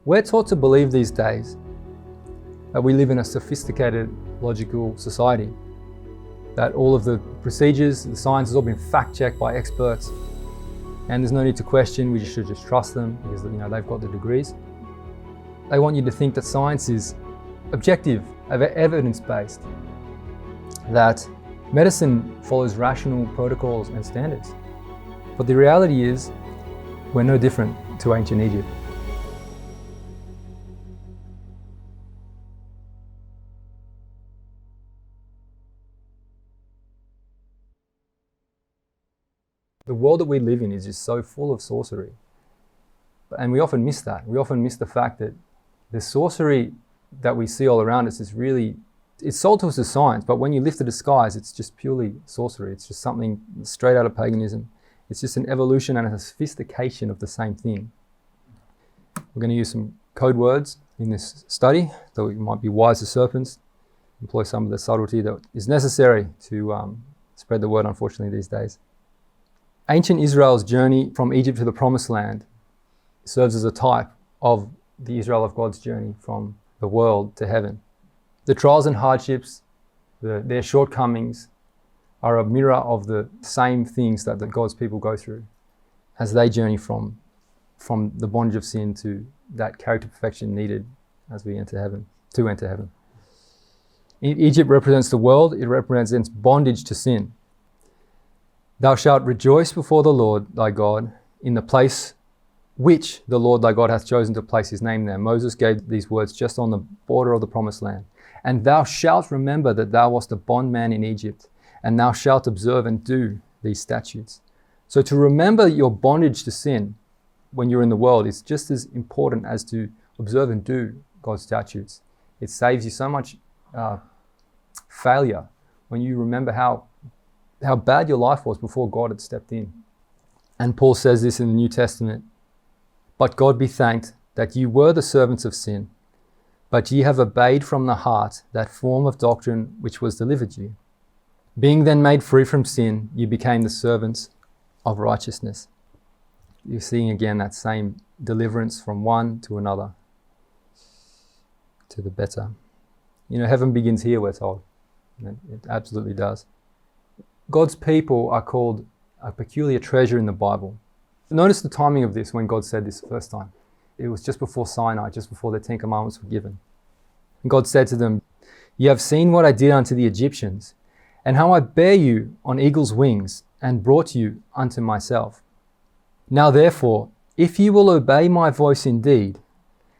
We're taught to believe these days that we live in a sophisticated, logical society, that all of the procedures, the science has all been fact-checked by experts, and there's no need to question, we should just trust them because they've got the degrees. They want you to think that science is objective, evidence-based, that medicine follows rational protocols and standards. But the reality is, we're no different to ancient Egypt. The world that we live in is just so full of sorcery. And we often miss that. We often miss the fact that the sorcery that we see all around us it's sold to us as science, but when you lift the disguise, it's just purely sorcery. It's just something straight out of paganism. It's just an evolution and a sophistication of the same thing. We're going to use some code words in this study, though we might be wise as serpents, employ some of the subtlety that is necessary to spread the word, unfortunately, these days. Ancient Israel's journey from Egypt to the Promised Land serves as a type of the Israel of God's journey from the world to heaven. The trials and hardships, their shortcomings, are a mirror of the same things that God's people go through as they journey from the bondage of sin to that character perfection needed as we enter heaven, to enter heaven. Egypt represents the world. It represents bondage to sin. Thou shalt rejoice before the Lord thy God in the place which the Lord thy God hath chosen to place his name there. Moses gave these words just on the border of the Promised Land. And thou shalt remember that thou wast a bondman in Egypt, and thou shalt observe and do these statutes. So to remember your bondage to sin when you're in the world is just as important as to observe and do God's statutes. It saves you so much failure when you remember how bad your life was before God had stepped in. And Paul says this in the New Testament, but God be thanked that ye were the servants of sin, but ye have obeyed from the heart that form of doctrine which was delivered you. Being then made free from sin, you became the servants of righteousness. You're seeing again that same deliverance from one to another, to the better. Heaven begins here, we're told. It absolutely does. God's people are called a peculiar treasure in the Bible. Notice the timing of this when God said this the first time. It was just before Sinai, just before the 10 Commandments were given. And God said to them, ye have seen what I did unto the Egyptians, and how I bare you on eagle's wings, and brought you unto myself. Now therefore, if ye will obey my voice indeed,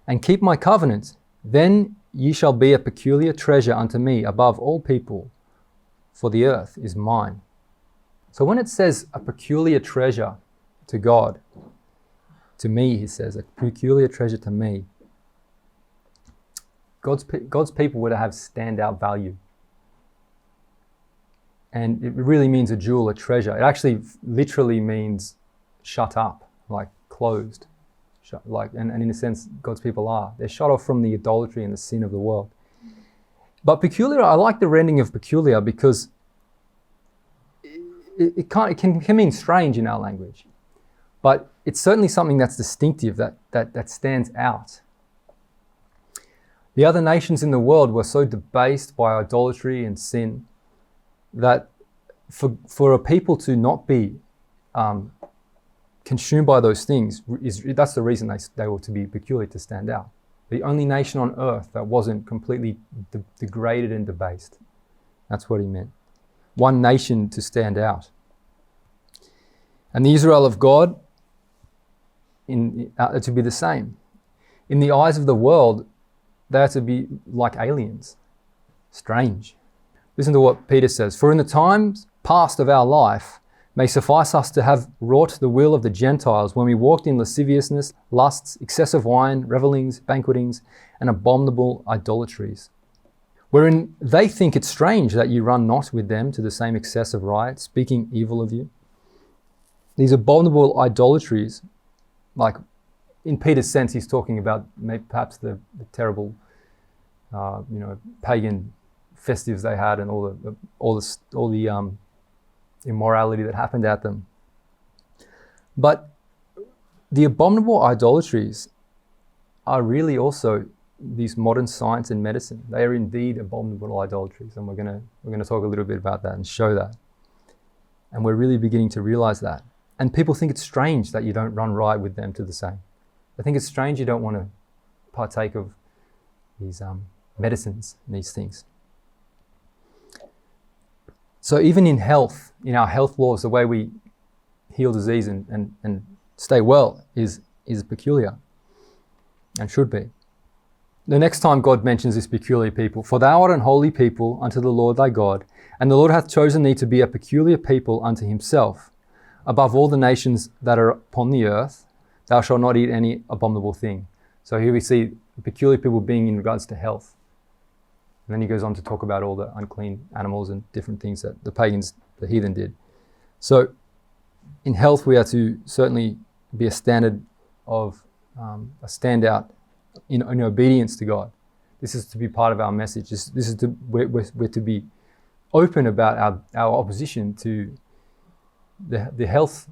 and keep my covenant, then ye shall be a peculiar treasure unto me above all people, for the earth is mine. So when it says a peculiar treasure to God, to me, he says, a peculiar treasure to me, God's people were to have standout value. And it really means a jewel, a treasure. It actually literally means shut up, like closed. And in a sense, God's people are. They're shut off from the idolatry and the sin of the world. But peculiar, I like the rendering of peculiar because it can mean strange in our language. But it's certainly something that's distinctive, that stands out. The other nations in the world were so debased by idolatry and sin that for a people to not be consumed by those things, that's the reason they were to be peculiar, to stand out. The only nation on earth that wasn't completely degraded and debased. That's what he meant. One nation to stand out. And the Israel of God to be the same. In the eyes of the world, they are to be like aliens. Strange. Listen to what Peter says. For in the times past of our life may suffice us to have wrought the will of the Gentiles when we walked in lasciviousness, lusts, excessive wine, revellings, banquetings, and abominable idolatries, wherein they think it strange that you run not with them to the same excess of riot, speaking evil of you. These abominable idolatries, like in Peter's sense, he's talking about perhaps the terrible, pagan festives they had and all the immorality that happened at them. But the abominable idolatries are really also these modern science and medicine. They are indeed abominable idolatries, and we're going to talk a little bit about that and show that. And we're really beginning to realize that. And people think it's strange that you don't run right with them to the same. They think it's strange you don't want to partake of these medicines and these things. So even in health, in our health laws, the way we heal disease and stay well is peculiar and should be. The next time God mentions this peculiar people, for thou art an holy people unto the Lord thy God, and the Lord hath chosen thee to be a peculiar people unto himself. Above all the nations that are upon the earth, thou shalt not eat any abominable thing. So here we see peculiar people being in regards to health. And then he goes on to talk about all the unclean animals and different things that the pagans, the heathen did. So in health, we are to certainly be a standard of a standout in obedience to God. This is to be part of our message. This is we're to be open about our opposition to the health,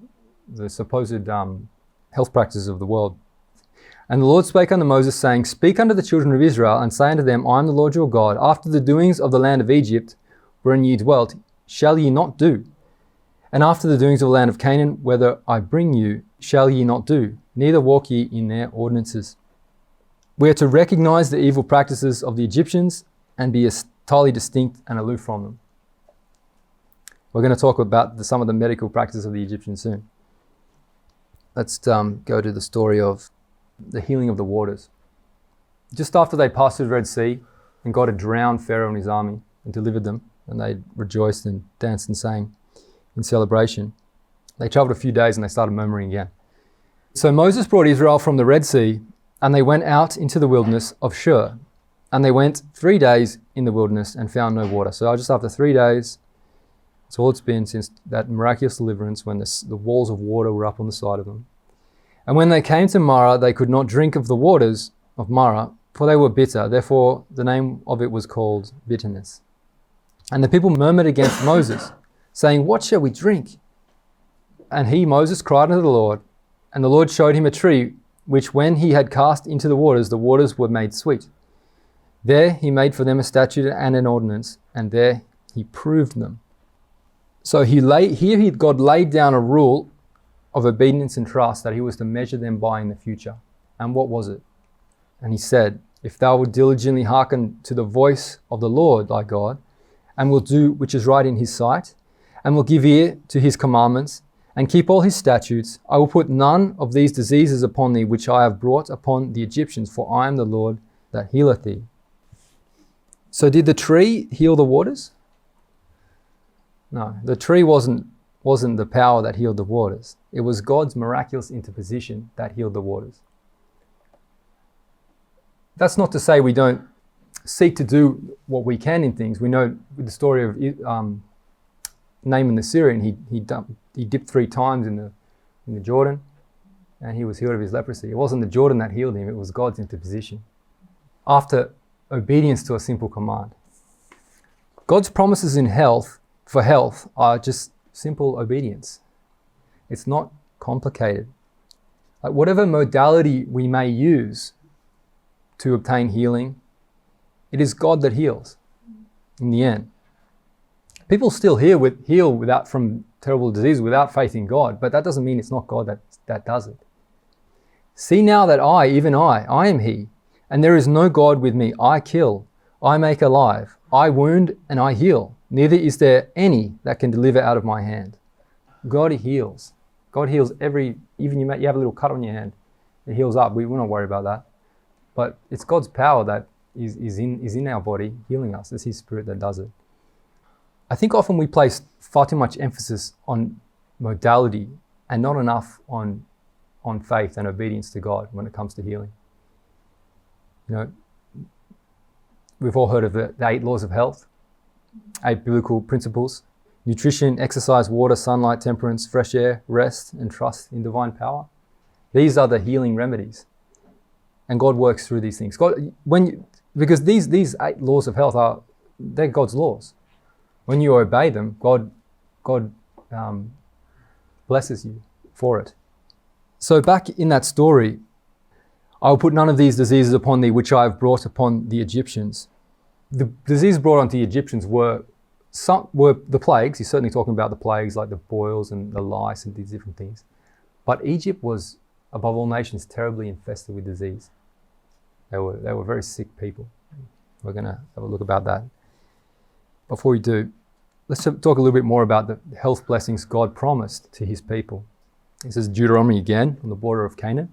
the supposed health practices of the world. And the Lord spake unto Moses, saying, Speak unto the children of Israel, and say unto them, I am the Lord your God. After the doings of the land of Egypt, wherein ye dwelt, shall ye not do. And after the doings of the land of Canaan, whither I bring you, shall ye not do, neither walk ye in their ordinances. We are to recognize the evil practices of the Egyptians and be entirely distinct and aloof from them. We're going to talk about some of the medical practices of the Egyptians soon. Let's go to the story of the healing of the waters. Just after they passed through the Red Sea and God had drowned Pharaoh and his army and delivered them, and they rejoiced and danced and sang in celebration, they traveled a few days and they started murmuring again. So Moses brought Israel from the Red Sea, and they went out into the wilderness of Shur. And they went 3 days in the wilderness and found no water. So just after 3 days, that's all it's been since that miraculous deliverance when the walls of water were up on the side of them. And when they came to Marah, they could not drink of the waters of Marah, for they were bitter. Therefore, the name of it was called bitterness. And the people murmured against Moses, saying, What shall we drink? And he, Moses, cried unto the Lord, and the Lord showed him a tree, which when he had cast into the waters were made sweet. There he made for them a statute and an ordinance, and there he proved them. So God laid down a rule of obedience and trust that he was to measure them by in the future. And what was it? And he said, If thou wilt diligently hearken to the voice of the Lord thy God, and will do which is right in his sight, and will give ear to his commandments, and keep all his statutes, I will put none of these diseases upon thee which I have brought upon the Egyptians, for I am the Lord that healeth thee. So did the tree heal the waters? No, the tree wasn't the power that healed the waters. It was God's miraculous interposition that healed the waters. That's not to say we don't seek to do what we can in things. We know with the story of Naaman the Syrian, he dipped 3 times in the Jordan, and he was healed of his leprosy. It wasn't the Jordan that healed him, it was God's interposition. After obedience to a simple command. God's promises for health are just simple obedience. It's not complicated. Like whatever modality we may use to obtain healing, it is God that heals in the end. People still heal from terrible disease without faith in God, but that doesn't mean it's not God that does it. See now that I am he, and there is no God with me. I kill, I make alive, I wound and I heal. Neither is there any that can deliver out of my hand. God heals. God heals even you have a little cut on your hand, it heals up. We're not worried about that. But it's God's power that is in our body healing us. It's his spirit that does it. I think often we place far too much emphasis on modality and not enough on faith and obedience to God when it comes to healing. You know, we've all heard of the 8 laws of health, 8 biblical principles: nutrition, exercise, water, sunlight, temperance, fresh air, rest, and trust in divine power. These are the healing remedies. And God works through these things. Because these 8 laws of health they're God's laws. When you obey them, God blesses you for it. So back in that story, I will put none of these diseases upon thee, which I have brought upon the Egyptians. The disease brought onto the Egyptians were the plagues. He's certainly talking about the plagues like the boils and the lice and these different things. But Egypt was, above all nations, terribly infested with disease. They were very sick people. We're going to have a look about that. Before we do, let's talk a little bit more about the health blessings God promised to his people. This is Deuteronomy again, on the border of Canaan.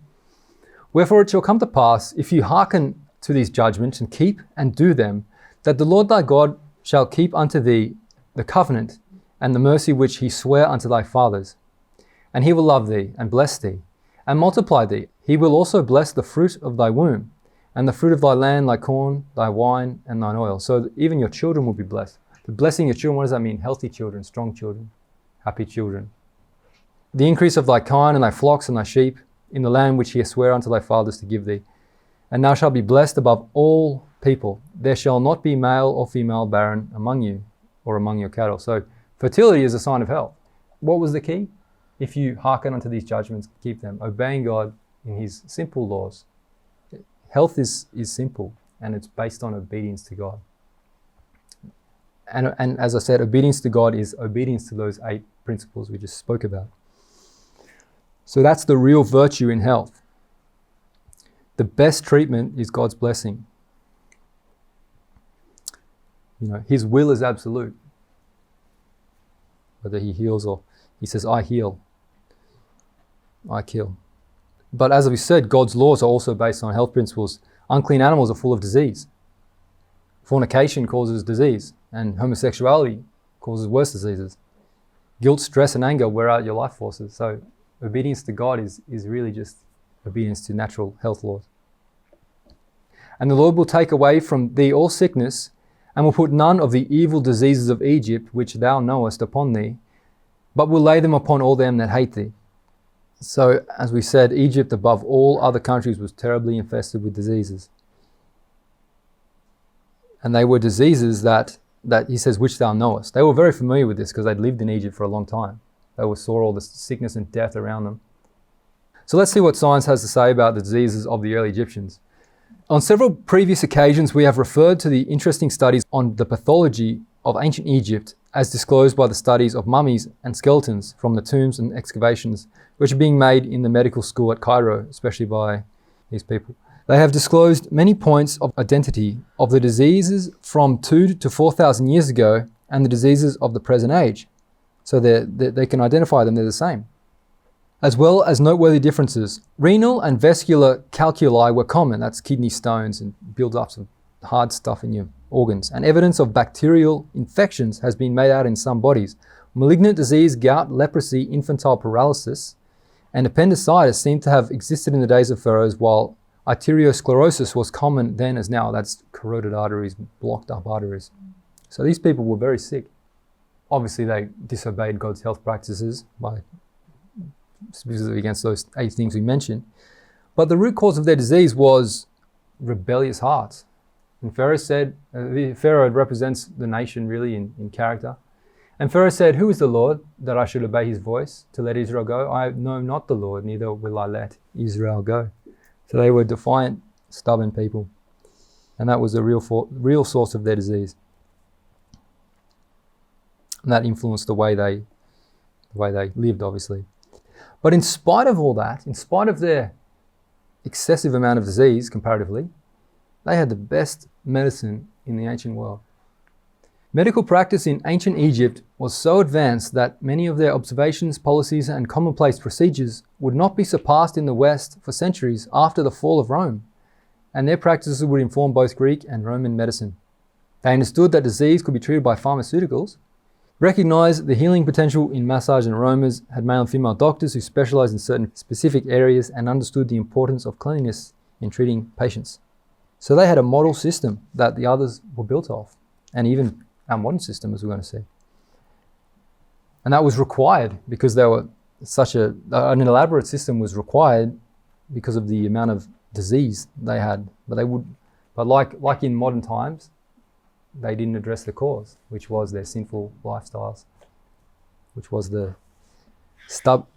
Wherefore it shall come to pass, if you hearken to these judgments and keep and do them, that the Lord thy God shall keep unto thee the covenant and the mercy which he sware unto thy fathers. And he will love thee and bless thee and multiply thee. He will also bless the fruit of thy womb and the fruit of thy land, thy corn, thy wine, and thine oil. So even your children will be blessed. The blessing of your children, what does that mean? Healthy children, strong children, happy children. The increase of thy kine and thy flocks and thy sheep in the land which he has swear unto thy fathers to give thee. And thou shalt be blessed above all people. There shall not be male or female barren among you or among your cattle. So fertility is a sign of health. What was the key? If you hearken unto these judgments, keep them, obeying God in his simple laws. Health is simple, and it's based on obedience to God. And as I said, obedience to God is obedience to those 8 principles we just spoke about. So that's the real virtue in health. The best treatment is God's blessing. You know, his will is absolute. Whether he heals or he says, I heal, I kill. But as we said, God's laws are also based on health principles. Unclean animals are full of disease. Fornication causes disease, and homosexuality causes worse diseases. Guilt, stress, and anger wear out your life forces. So obedience to God is really just obedience to natural health laws. And the Lord will take away from thee all sickness, and will put none of the evil diseases of Egypt, which thou knowest, upon thee, but will lay them upon all them that hate thee. So, as we said, Egypt, above all other countries, was terribly infested with diseases. And they were diseases that he says, which thou knowest. They were very familiar with this because they'd lived in Egypt for a long time. They saw all the sickness and death around them. So let's see what science has to say about the diseases of the early Egyptians. On several previous occasions, we have referred to the interesting studies on the pathology of ancient Egypt as disclosed by the studies of mummies and skeletons from the tombs and excavations which are being made in the medical school at Cairo, especially by these people. They have disclosed many points of identity of the diseases from 2,000 to 4,000 years ago and the diseases of the present age. So they can identify them, they're the same. As well as noteworthy differences. Renal and vascular calculi were common, that's kidney stones and build-ups of hard stuff in your organs. And evidence of bacterial infections has been made out in some bodies. Malignant disease, gout, leprosy, infantile paralysis, and appendicitis seem to have existed in the days of pharaohs, while arteriosclerosis was common then as now. That's corroded arteries, blocked up arteries. So these people were very sick. Obviously they disobeyed God's health practices by specifically against those 8 things we mentioned. But the root cause of their disease was rebellious hearts. And Pharaoh said, Pharaoh represents the nation really in character. And Pharaoh said, who is the Lord that I should obey his voice to let Israel go? I know not the Lord, neither will I let Israel go. So they were defiant, stubborn people. And that was the real source of their disease. And that influenced the way they lived, obviously. But in spite of all that, in spite of their excessive amount of disease comparatively, they had the best medicine in the ancient world. Medical practice in ancient Egypt was so advanced that many of their observations, policies, and commonplace procedures would not be surpassed in the West for centuries after the fall of Rome, and their practices would inform both Greek and Roman medicine. They understood that disease could be treated by pharmaceuticals, recognized the healing potential in massage and aromas, had male and female doctors who specialized in certain specific areas, and understood the importance of cleanliness in treating patients. So they had a model system that the others were built off, and even our modern system, as we're going to see. And that was required because they were an elaborate system was required because of the amount of disease they had. But like in modern times, they didn't address the cause, which was their sinful lifestyles, which was the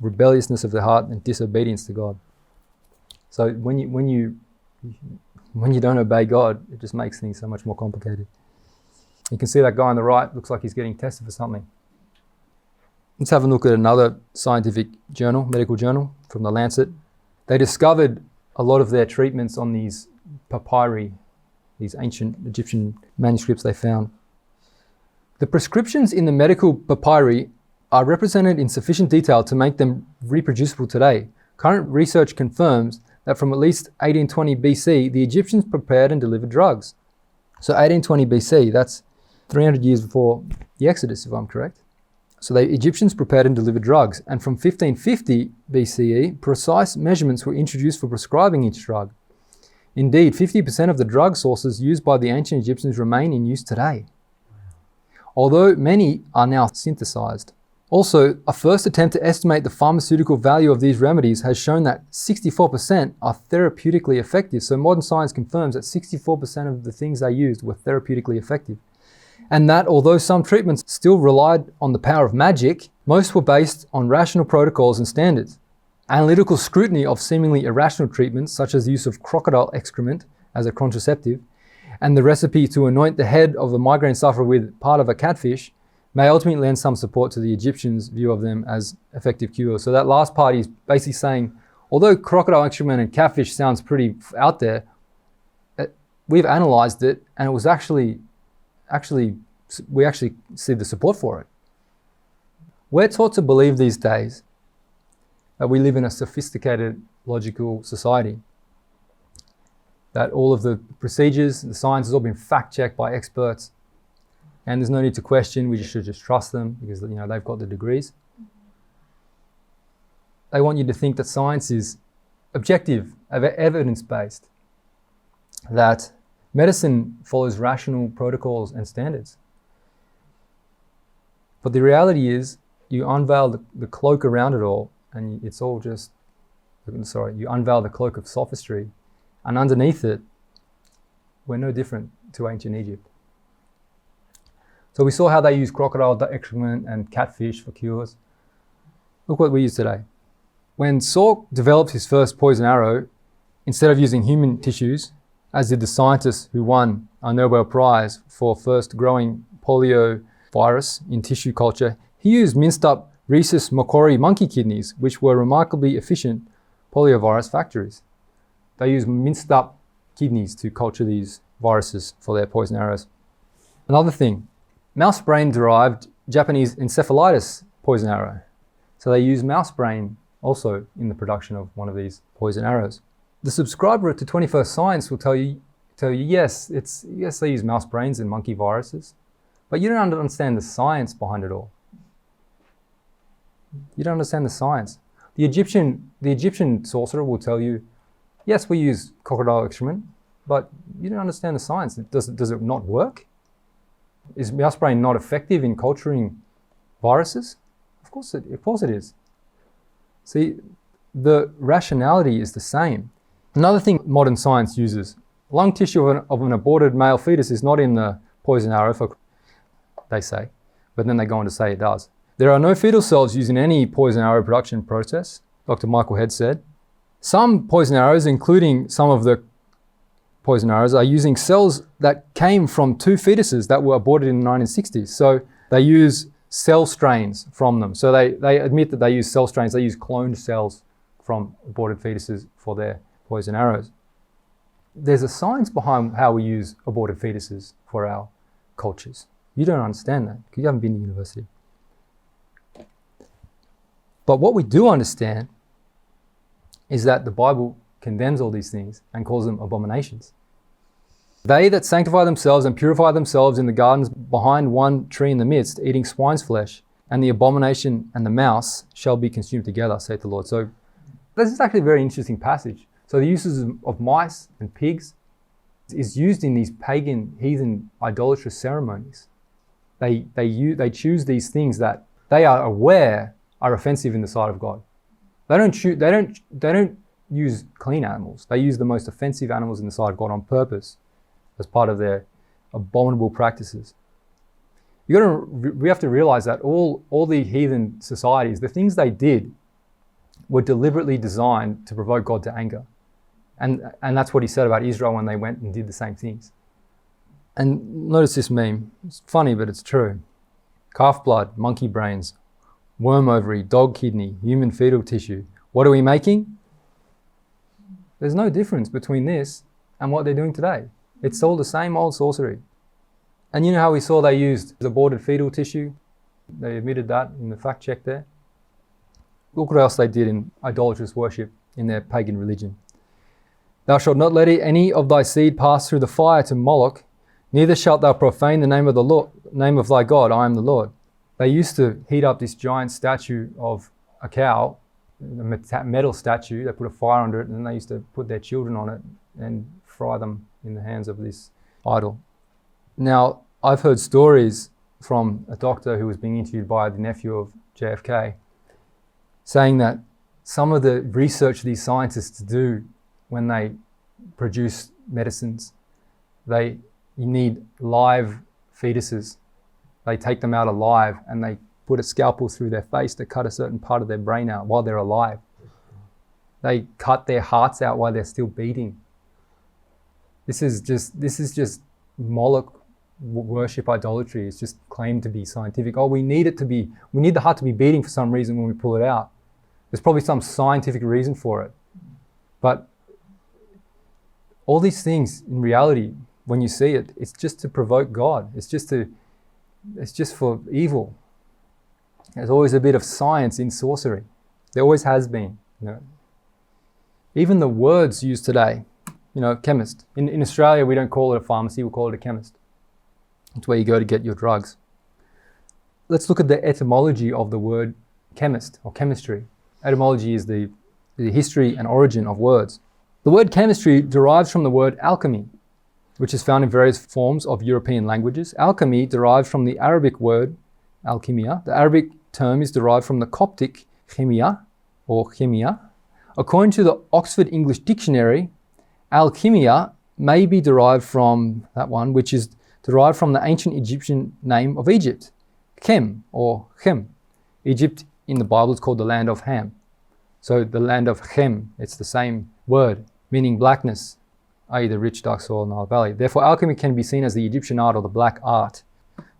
rebelliousness of their heart and disobedience to God. So when you don't obey God, it just makes things so much more complicated. You can see that guy on the right looks like he's getting tested for something. Let's have a look at another scientific journal, medical journal from the Lancet. They discovered a lot of their treatments on these papyri, these ancient Egyptian manuscripts they found. The prescriptions in the medical papyri are represented in sufficient detail to make them reproducible today. Current research confirms that from at least 1820 BC, the Egyptians prepared and delivered drugs. So 1820 BC, that's 300 years before the Exodus, if I'm correct. So the Egyptians prepared and delivered drugs. And from 1550 BCE, precise measurements were introduced for prescribing each drug. Indeed, 50% of the drug sources used by the ancient Egyptians remain in use today, although many are now synthesized. Also, a first attempt to estimate the pharmaceutical value of these remedies has shown that 64% are therapeutically effective. So modern science confirms that 64% of the things they used were therapeutically effective. And that although some treatments still relied on the power of magic, most were based on rational protocols and standards. Analytical scrutiny of seemingly irrational treatments, such as the use of crocodile excrement as a contraceptive, and the recipe to anoint the head of a migraine sufferer with part of a catfish, may ultimately lend some support to the Egyptians' view of them as effective cures. So that last part is basically saying, although crocodile excrement and catfish sounds pretty out there, we've analyzed it, and it was we actually see the support for it. We're taught to believe these days that we live in a sophisticated, logical society, that all of the procedures, the science has all been fact-checked by experts, and there's no need to question, we should just trust them because they've got the degrees. They want you to think that science is objective, evidence-based, that medicine follows rational protocols and standards. But the reality is, you unveil the cloak around it all, and it's all just, you unveil the cloak of sophistry, and underneath it, we're no different to ancient Egypt. So we saw how they use crocodile excrement and catfish for cures. Look what we use today. When Salk developed his first poison arrow, instead of using human tissues, as did the scientist who won a Nobel Prize for first growing poliovirus in tissue culture, he used minced up rhesus macquarie monkey kidneys, which were remarkably efficient poliovirus factories. They used minced up kidneys to culture these viruses for their poison arrows. Another thing, mouse brain derived Japanese encephalitis poison arrow. So they use mouse brain also in the production of one of these poison arrows. The subscriber to 21st Science will tell you yes, they use mouse brains and monkey viruses, but you don't understand the science behind it all. You don't understand the science. The Egyptian sorcerer will tell you, yes, we use crocodile excrement, but you don't understand the science. Does it not work? Is mouse brain not effective in culturing viruses? Of course it is. See, the rationality is the same. Another thing modern science uses, lung tissue of an aborted male fetus is not in the poison arrow, they say, but then they go on to say it does. There are no fetal cells used in any poison arrow production process, Dr. Michael Head said. Some poison arrows, including some of the poison arrows, are using cells that came from two fetuses that were aborted in the 1960s. So they use cell strains from them. So they admit that they use cell strains, they use cloned cells from aborted fetuses for their poison arrows. There's a science behind how we use aborted fetuses for our cultures. You don't understand that because you haven't been to university. But what we do understand is that the Bible condemns all these things and calls them abominations. They that sanctify themselves and purify themselves in the gardens behind one tree in the midst, eating swine's flesh, and the abomination and the mouse shall be consumed together, saith the Lord. So this is actually a very interesting passage. So the uses of mice and pigs is used in these pagan, heathen, idolatrous ceremonies. They choose these things that they are aware are offensive in the sight of God. They don't use clean animals. They use the most offensive animals in the sight of God on purpose as part of their abominable practices. We have to realize that all the heathen societies, the things they did were deliberately designed to provoke God to anger. And that's what he said about Israel when they went and did the same things. And notice this meme. It's funny, but it's true. Calf blood, monkey brains, worm ovary, dog kidney, human fetal tissue. What are we making? There's no difference between this and what they're doing today. It's all the same old sorcery. And you know how we saw they used aborted fetal tissue? They admitted that in the fact check there. Look what else they did in idolatrous worship in their pagan religion. Thou shalt not let any of thy seed pass through the fire to Moloch, neither shalt thou profane the name of the Lord, name of thy God. I am the Lord. They used to heat up this giant statue of a cow, a metal statue. They put a fire under it, and then they used to put their children on it and fry them in the hands of this idol. Now, I've heard stories from a doctor who was being interviewed by the nephew of JFK, saying that some of the research these scientists do when they produce medicines, you need live fetuses. They take them out alive and they put a scalpel through their face to cut a certain part of their brain out while they're alive. They cut their hearts out while they're still beating. This is just Moloch worship idolatry. It's just claimed to be scientific. Oh, we need the heart to be beating for some reason when we pull it out. There's probably some scientific reason for it. But all these things, in reality, when you see it, it's just to provoke God. It's just for evil. There's always a bit of science in sorcery. There always has been. Even the words used today, chemist. In Australia, we don't call it a pharmacy, we call it a chemist. It's where you go to get your drugs. Let's look at the etymology of the word chemist or chemistry. Etymology is the history and origin of words. The word chemistry derives from the word alchemy, which is found in various forms of European languages. Alchemy derives from the Arabic word alchemia. The Arabic term is derived from the Coptic chemia or chemia. According to the Oxford English Dictionary, alchemia may be derived from that one, which is derived from the ancient Egyptian name of Egypt, Chem or Chem. Egypt in the Bible is called the land of Ham. So the land of Chem, it's the same word, meaning blackness, i.e. the rich dark soil Nile Valley. Therefore, alchemy can be seen as the Egyptian art or the black art.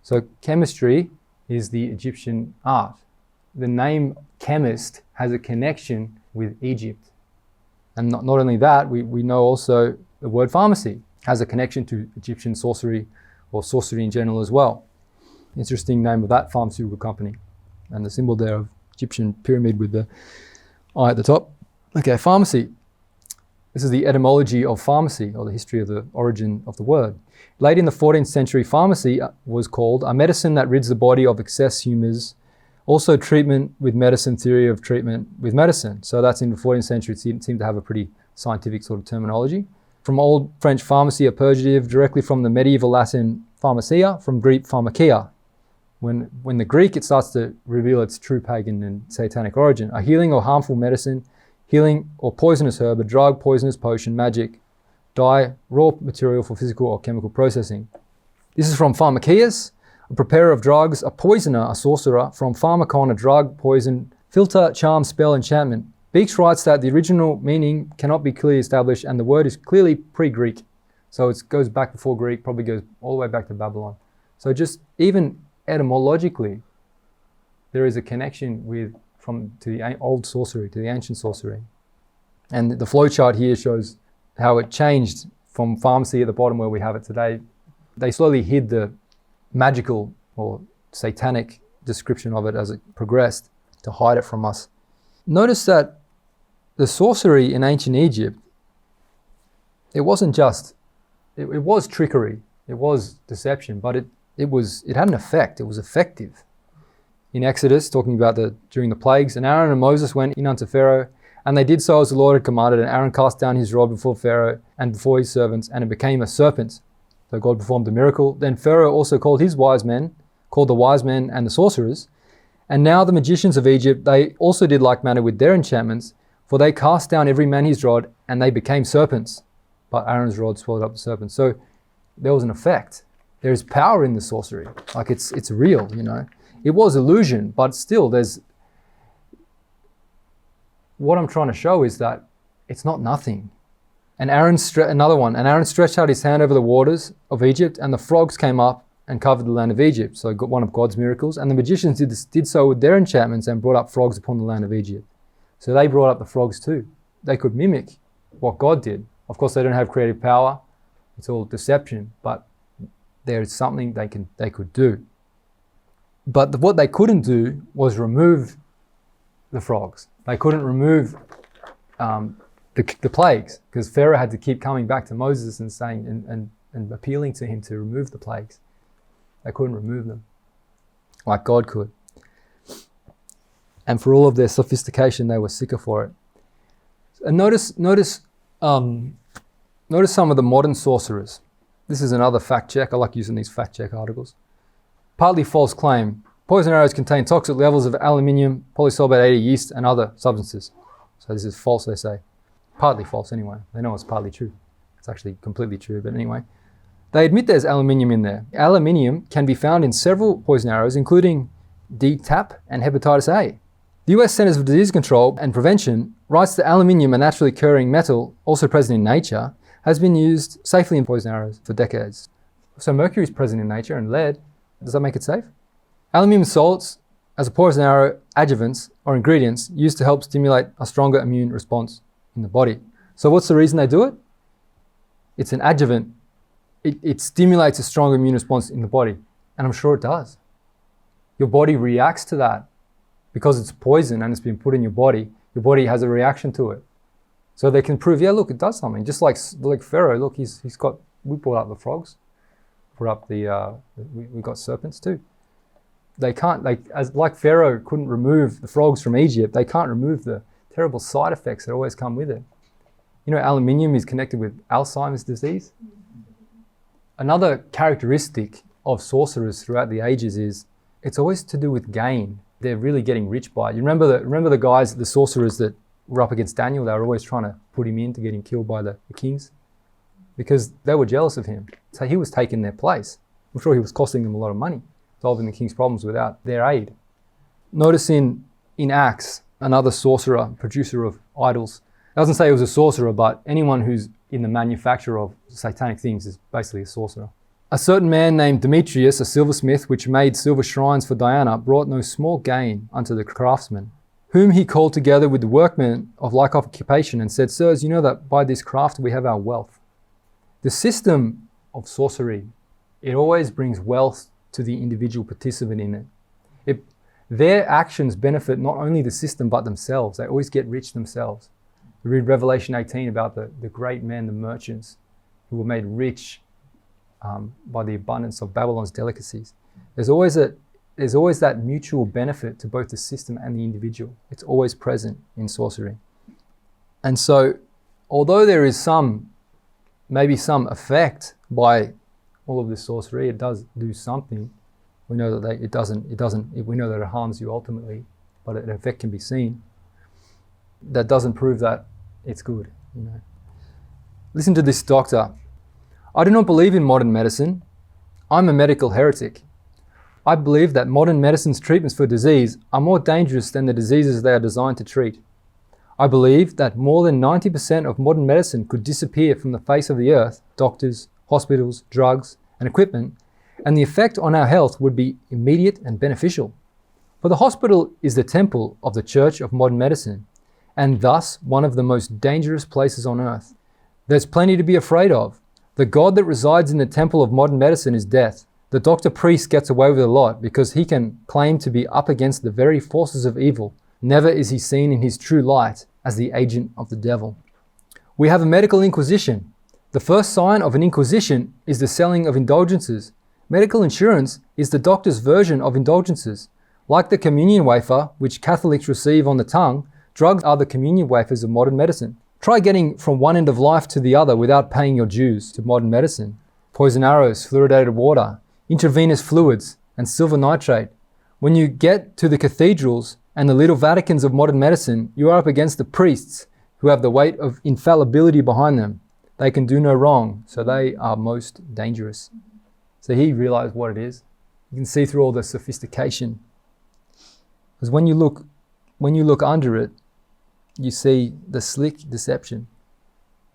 So chemistry is the Egyptian art. The name chemist has a connection with Egypt. And not only that, we know also the word pharmacy has a connection to Egyptian sorcery or sorcery in general as well. Interesting name of that pharmaceutical company. And the symbol there of Egyptian pyramid with the eye at the top. Okay, pharmacy. This is the etymology of pharmacy, or the history of the origin of the word. Late in the 14th century, pharmacy was called a medicine that rids the body of excess humours. Also treatment with medicine, theory of treatment with medicine. So that's in the 14th century. It seemed to have a pretty scientific sort of terminology. From Old French pharmacy, a purgative, directly from the medieval Latin pharmacia, from Greek pharmakia. When the Greek, it starts to reveal its true pagan and satanic origin. A healing or harmful medicine, healing or poisonous herb, a drug, poisonous potion, magic, dye, raw material for physical or chemical processing. This is from pharmakias, a preparer of drugs, a poisoner, a sorcerer. From pharmakon, a drug, poison, filter, charm, spell, enchantment. Beeks writes that the original meaning cannot be clearly established and the word is clearly pre-Greek. So it goes back before Greek, probably goes all the way back to Babylon. So just even etymologically, there is a connection to the old sorcery, to the ancient sorcery. And the flowchart here shows how it changed from pharmacy at the bottom where we have it today. They slowly hid the magical or satanic description of it as it progressed to hide it from us. Notice that the sorcery in ancient Egypt, it wasn't just, it was trickery, it was deception, but it had an effect, it was effective. In Exodus, talking about during the plagues, and Aaron and Moses went in unto Pharaoh, and they did so as the Lord had commanded, and Aaron cast down his rod before Pharaoh and before his servants, and it became a serpent. So God performed a miracle. Then Pharaoh also called the wise men and the sorcerers. And now the magicians of Egypt, they also did like manner with their enchantments, for they cast down every man his rod, and they became serpents. But Aaron's rod swallowed up the serpents. So there was an effect. There is power in the sorcery. Like it's real, It was illusion, but still what I'm trying to show is that it's not nothing. And another one, and Aaron stretched out his hand over the waters of Egypt, and the frogs came up and covered the land of Egypt. So one of God's miracles. And the magicians did so with their enchantments and brought up frogs upon the land of Egypt. So they brought up the frogs too. They could mimic what God did. Of course, they don't have creative power. It's all deception, but there is something they could do. But what they couldn't do was remove the frogs. They couldn't remove the plagues, because Pharaoh had to keep coming back to Moses and saying and appealing to him to remove the plagues. They couldn't remove them like God could. And for all of their sophistication, they were sicker for it. And notice some of the modern sorcerers. This is another fact check. I like using these fact check articles. Partly false claim. Poison arrows contain toxic levels of aluminium, polysorbate 80 yeast, and other substances. So this is false, they say. Partly false anyway. They know it's partly true. It's actually completely true, but anyway. They admit there's aluminium in there. Aluminium can be found in several poison arrows, including DTaP and hepatitis A. The US Centers for Disease Control and Prevention writes that aluminium, a naturally occurring metal also present in nature, has been used safely in poison arrows for decades. So mercury is present in nature, and lead. Does that make it safe? Aluminium salts as a poison arrow adjuvants or ingredients used to help stimulate a stronger immune response in the body. So what's the reason they do it? It's an adjuvant. It stimulates a stronger immune response in the body. And I'm sure it does. Your body reacts to that because it's poison and it's been put in your body. Your body has a reaction to it. So they can prove, yeah, look, it does something. Just like Pharaoh, look, we brought up the frogs. Brought up we got serpents too. They can't, like Pharaoh couldn't remove the frogs from Egypt, they can't remove the terrible side effects that always come with it. You know, aluminium is connected with Alzheimer's disease. Another characteristic of sorcerers throughout the ages is it's always to do with gain. They're really getting rich by it. You remember the guys, the sorcerers that were up against Daniel? They were always trying to put him in to get him killed by the kings because they were jealous of him. So he was taking their place. I'm sure he was costing them a lot of money, solving the king's problems without their aid. Notice in Acts, another sorcerer, producer of idols. It doesn't say he was a sorcerer, but anyone who's in the manufacture of satanic things is basically a sorcerer. A certain man named Demetrius, a silversmith, which made silver shrines for Diana, brought no small gain unto the craftsmen, whom he called together with the workmen of like occupation and said, Sirs, you know that by this craft we have our wealth. The system of sorcery, it always brings wealth to the individual participant in it. Their actions benefit not only the system but themselves. They always get rich themselves. We read Revelation 18 about the great men, the merchants, who were made rich by the abundance of Babylon's delicacies. There's always that mutual benefit to both the system and the individual. It's always present in sorcery. And so, although there is maybe some effect by all of this sorcery, it does do something. We know that we know that it harms you ultimately, but an effect can be seen. That doesn't prove that it's good. You know. Listen to this doctor. I do not believe in modern medicine. I'm a medical heretic. I believe that modern medicine's treatments for disease are more dangerous than the diseases they are designed to treat. I believe that more than 90% of modern medicine could disappear from the face of the earth, doctors, hospitals, drugs, and equipment, and the effect on our health would be immediate and beneficial. For the hospital is the temple of the Church of Modern Medicine, and thus one of the most dangerous places on earth. There's plenty to be afraid of. The God that resides in the temple of modern medicine is death. The doctor-priest gets away with a lot because he can claim to be up against the very forces of evil. Never is he seen in his true light as the agent of the devil. We have a medical inquisition. The first sign of an inquisition is the selling of indulgences. Medical insurance is the doctor's version of indulgences. Like the communion wafer, which Catholics receive on the tongue, drugs are the communion wafers of modern medicine. Try getting from one end of life to the other without paying your dues to modern medicine. Poison arrows, fluoridated water, intravenous fluids, and silver nitrate. When you get to the cathedrals and the little Vaticans of modern medicine, you are up against the priests who have the weight of infallibility behind them. They can do no wrong, so they are most dangerous. So he realized what it is. You can see through all the sophistication. Because when you look under it, you see the slick deception.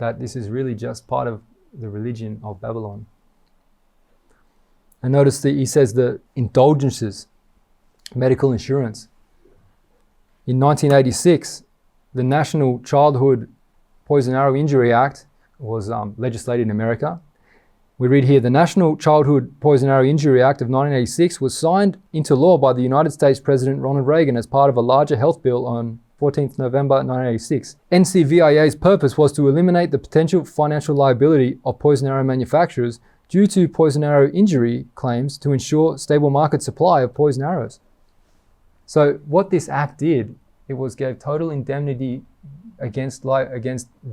that this is really just part of the religion of Babylon. And notice that he says the indulgences, medical insurance. In 1986, the National Childhood Poison Arrow Injury Act was legislated in America. We read here, the National Childhood Poison Arrow Injury Act of 1986 was signed into law by the United States President Ronald Reagan as part of a larger health bill on 14th November 1986. NCVIA's purpose was to eliminate the potential financial liability of poison arrow manufacturers due to poison arrow injury claims to ensure stable market supply of poison arrows. So what this act did, it was gave total indemnity against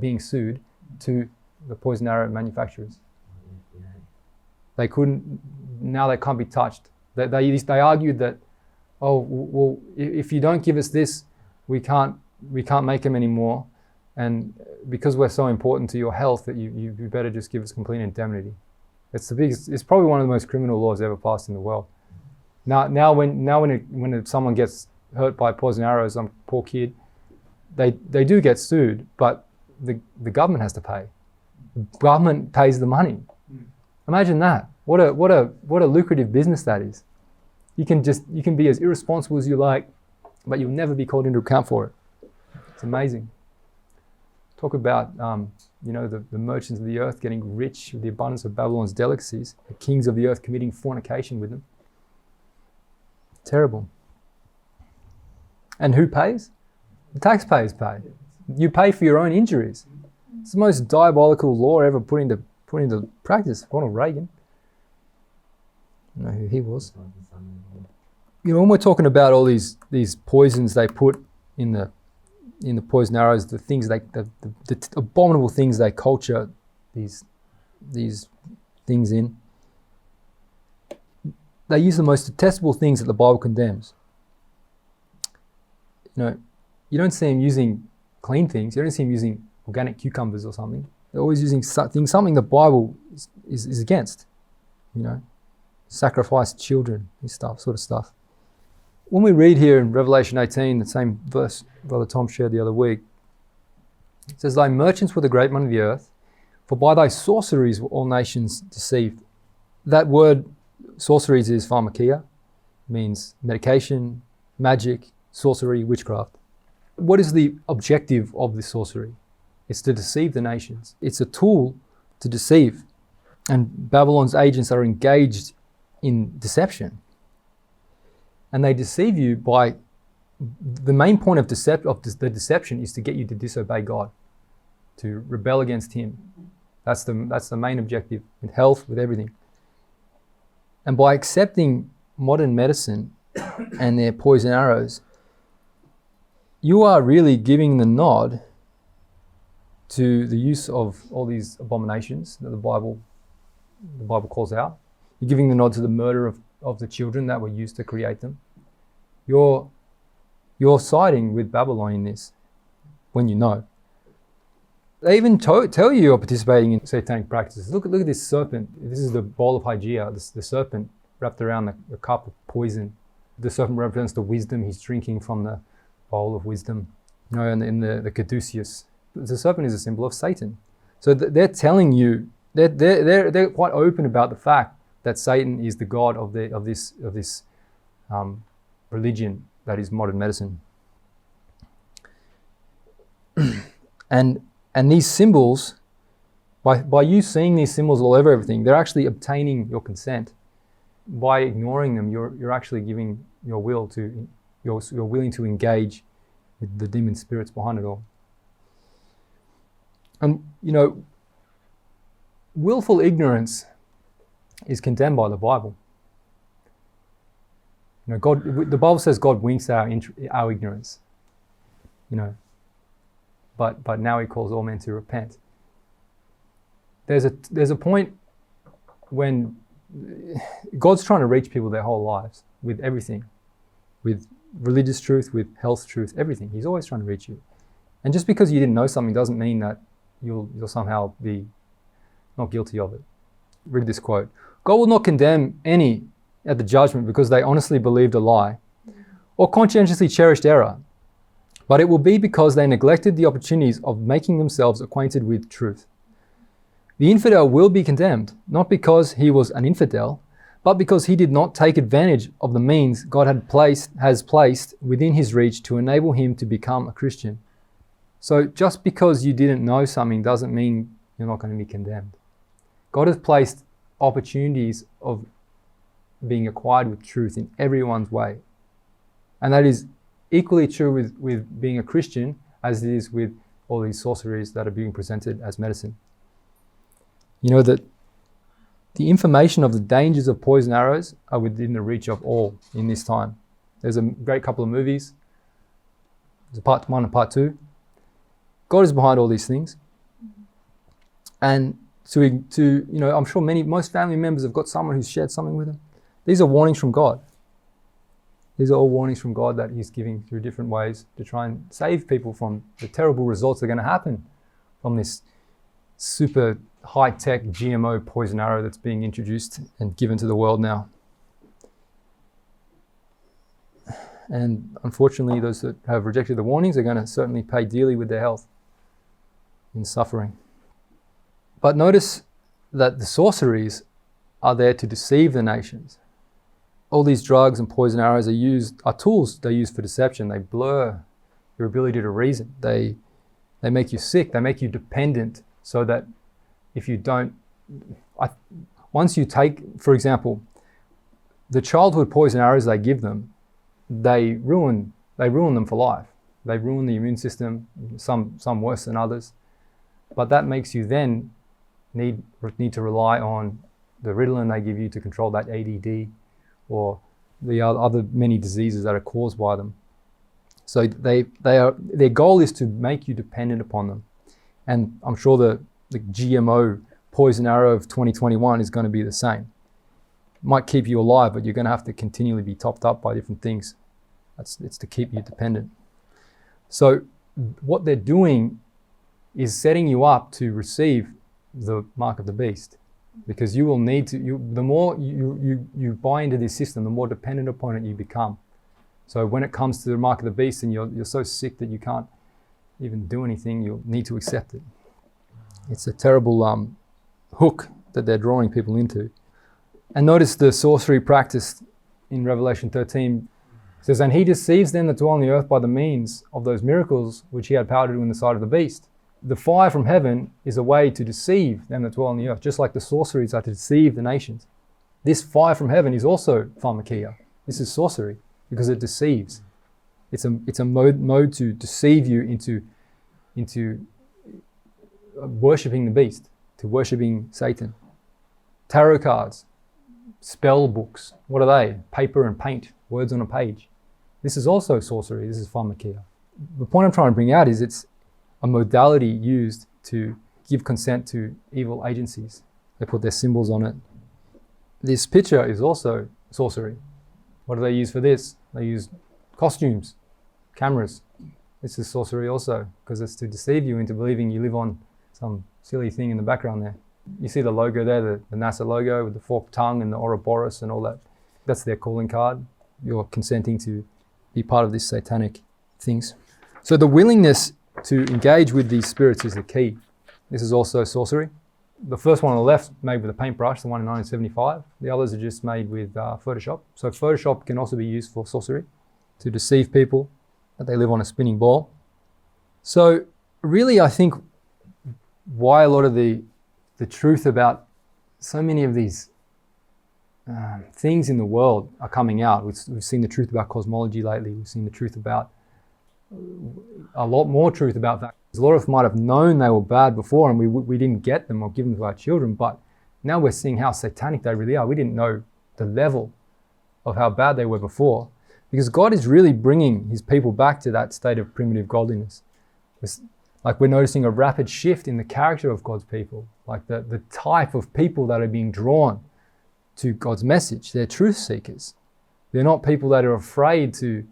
being sued to the poison arrow manufacturers. They can't be touched. They argued that, oh, well, if you don't give us this, we can't make them anymore, and because we're so important to your health that you better just give us complete indemnity. It's probably one of the most criminal laws ever passed in the world. Now when someone gets hurt by poison arrows, some poor kid, they do get sued, but the government has to pay. The government pays the money. Imagine that. What a lucrative business that is. You can be as irresponsible as you like, but you'll never be called into account for it. It's amazing. Talk about the merchants of the earth getting rich with the abundance of Babylon's delicacies, the kings of the earth committing fornication with them. Terrible. And who pays? The taxpayers pay. You pay for your own injuries. It's the most diabolical law ever put into practice. Ronald Reagan. I don't know who he was. When we're talking about all these poisons they put in the poison arrows, the things the abominable things they culture these things in, they use the most detestable things that the Bible condemns. You don't see them using clean things. You don't see them using organic cucumbers or something. They're always using something the Bible is against. Sacrifice children, this sort of stuff. When we read here in Revelation 18, the same verse Brother Tom shared the other week, it says, thy merchants were the great men of the earth, for by thy sorceries were all nations deceived. That word sorceries is pharmakia, means medication, magic, sorcery, witchcraft. What is the objective of this sorcery? It's to deceive the nations. It's a tool to deceive. And Babylon's agents are engaged in deception. And they deceive you by, the main point of the deception is to get you to disobey God, to rebel against Him. That's the main objective, with health, with everything. And by accepting modern medicine and their poison arrows, you are really giving the nod to the use of all these abominations that the Bible calls out. You're giving the nod to the murder of the children that were used to create them. You're siding with Babylon in this, when you know. They even tell you you're participating in satanic practices. Look at this serpent. This is the bowl of Hygeia, the serpent wrapped around the cup of poison. The serpent represents the wisdom. He's drinking from the bowl of wisdom. And in the caduceus, the serpent is a symbol of Satan. So they're telling you, they're quite open about the fact that Satan is the god of this religion that is modern medicine. And these symbols, by you seeing these symbols all over everything, they're actually obtaining your consent. By ignoring them, you're actually giving your will to, you're willing to engage with the demon spirits behind it all. And willful ignorance is condemned by the Bible. God, the Bible says God winks our ignorance. But now He calls all men to repent. There's a point when God's trying to reach people their whole lives with everything, with religious truth, with health truth, everything. He's always trying to reach you. And just because you didn't know something doesn't mean that you'll somehow be not guilty of it. Read this quote. God will not condemn any at the judgment because they honestly believed a lie or conscientiously cherished error, but it will be because they neglected the opportunities of making themselves acquainted with truth. The infidel will be condemned, not because he was an infidel, but because he did not take advantage of the means God has placed within his reach to enable him to become a Christian. So just because you didn't know something doesn't mean you're not going to be condemned. God has placed opportunities of being acquired with truth in everyone's way. And that is equally true with being a Christian as it is with all these sorceries that are being presented as medicine. You know that the information of the dangers of poison arrows are within the reach of all in this time. There's a great couple of movies. There's part 1 and part 2. God is behind all these things. And I'm sure most family members have got someone who's shared something with them. These are warnings from God. These are all warnings from God that he's giving through different ways to try and save people from the terrible results that are going to happen from this super high-tech GMO poison arrow that's being introduced and given to the world now. And unfortunately, those that have rejected the warnings are going to certainly pay dearly with their health in suffering. But notice that the sorceries are there to deceive the nations. All these drugs and poison arrows are tools they use for deception. They blur your ability to reason. They make you sick. They make you dependent, so that if you don't, once you take, for example, the childhood poison arrows they give them, they ruin them for life. They ruin the immune system, some worse than others. But that makes you then need to rely on the Ritalin they give you to control that ADD, or the other many diseases that are caused by them. So their goal is to make you dependent upon them. And I'm sure the GMO poison arrow of 2021 is going to be the same. It might keep you alive, but you're going to have to continually be topped up by different things. It's to keep you dependent. So what they're doing is setting you up to receive the mark of the beast, because you will need to. The more you buy into this system, the more dependent upon it you become. So when it comes to the mark of the beast, and you're so sick that you can't even do anything, you'll need to accept it. It's a terrible hook that they're drawing people into. And notice the sorcery practiced in Revelation 13. It says, "And he deceives them that dwell on the earth by the means of those miracles which he had power to do in the sight of the beast." The fire from heaven is a way to deceive them that dwell on the earth, just like the sorceries are to deceive the nations. This fire from heaven is also pharmakia. This is sorcery, because it deceives. It's a mode to deceive you into worshipping the beast, to worshipping Satan. Tarot cards, spell books, what are they? Paper and paint, words on a page. This is also sorcery. This is pharmakia. The point I'm trying to bring out is it's a modality used to give consent to evil agencies. They put their symbols on it. This picture is also sorcery. What do they use for this? They use costumes, cameras. This is sorcery also, because it's to deceive you into believing you live on some silly thing in the background there. You see the logo there, the NASA logo with the forked tongue and the Ouroboros and all that. That's their calling card. You're consenting to be part of this satanic things. So the willingness to engage with these spirits is the key. This is also sorcery. The first one on the left made with a paintbrush, the one in 1975. The others are just made with Photoshop. So Photoshop can also be used for sorcery, to deceive people that they live on a spinning ball. So really, I think why a lot of the truth about so many of these things in the world are coming out. We've seen the truth about cosmology lately. We've seen the truth about a lot more truth about that. A lot of us might have known they were bad before, and we didn't get them or give them to our children, but now we're seeing how satanic they really are. We didn't know the level of how bad they were before, because God is really bringing his people back to that state of primitive godliness. We're noticing a rapid shift in the character of God's people, like the type of people that are being drawn to God's message. They're truth seekers. They're not people that are afraid to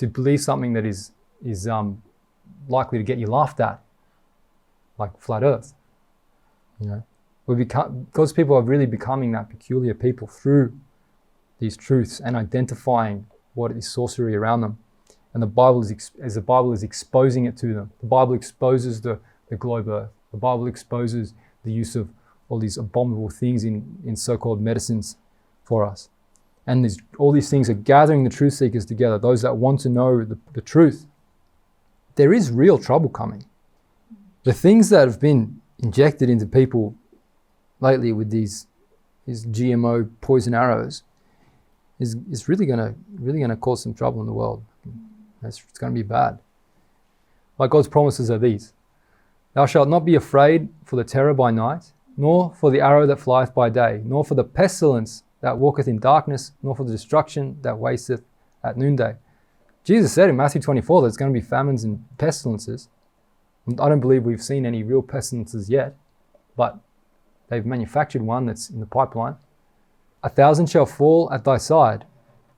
believe something that is likely to get you laughed at, like flat earth. God's people are really becoming that peculiar people through these truths and identifying what is sorcery around them. And the Bible as the Bible is exposing it to them. The Bible exposes the globe earth. The Bible exposes the use of all these abominable things in so-called medicines for us. And all these things are gathering the truth seekers together, those that want to know the truth. There is real trouble coming. The things that have been injected into people lately with these GMO poison arrows is really gonna cause some trouble in the world. It's going to be bad. Like God's promises are these: Thou shalt not be afraid for the terror by night, nor for the arrow that flieth by day, nor for the pestilence that walketh in darkness, nor for the destruction that wasteth at noonday. Jesus said in Matthew 24 that there's going to be famines and pestilences. I don't believe we've seen any real pestilences yet, but they've manufactured one that's in the pipeline. 1,000 shall fall at thy side,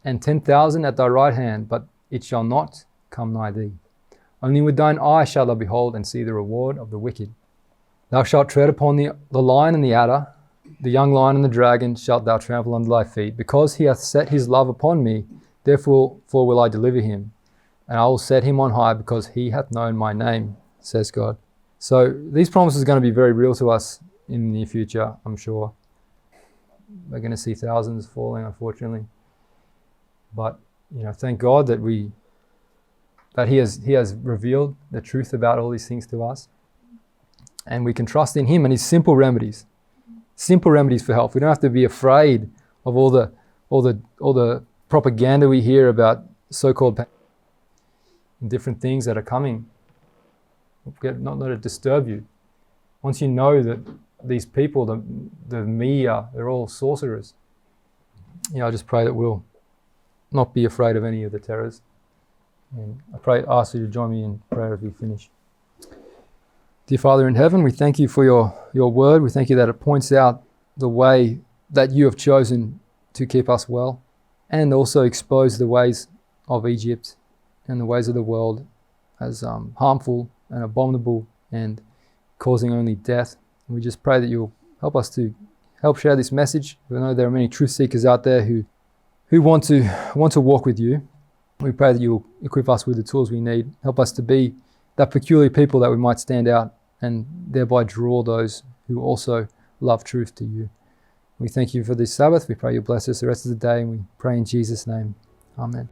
and 10,000 at thy right hand, but it shall not come nigh thee. Only with thine eye shalt thou behold and see the reward of the wicked. Thou shalt tread upon the lion and the adder, the young lion and the dragon shalt thou trample under thy feet. Because he hath set his love upon me, therefore will I deliver him. And I will set him on high, because he hath known my name, says God. So these promises are going to be very real to us in the near future, I'm sure. We're going to see thousands falling, unfortunately. But thank God that He has revealed the truth about all these things to us, and we can trust in Him and His simple remedies for health. We don't have to be afraid of all the propaganda we hear about so-called different things that are coming. Not to disturb you. Once you know that these people, the media, they're all sorcerers. I just pray that we'll not be afraid of any of the terrors. And I ask you to join me in prayer as we finish. Dear Father in heaven, we thank you for your word. We thank you that it points out the way that you have chosen to keep us well, and also expose the ways of Egypt and the ways of the world as harmful and abominable and causing only death. And we just pray that you'll help us to help share this message. We know there are many truth seekers out there who want to walk with you. We pray that you'll equip us with the tools we need. Help us to be that peculiar people that we might stand out and thereby draw those who also love truth to you. We thank you for this Sabbath. We pray you bless us the rest of the day, and we pray in Jesus' name. Amen.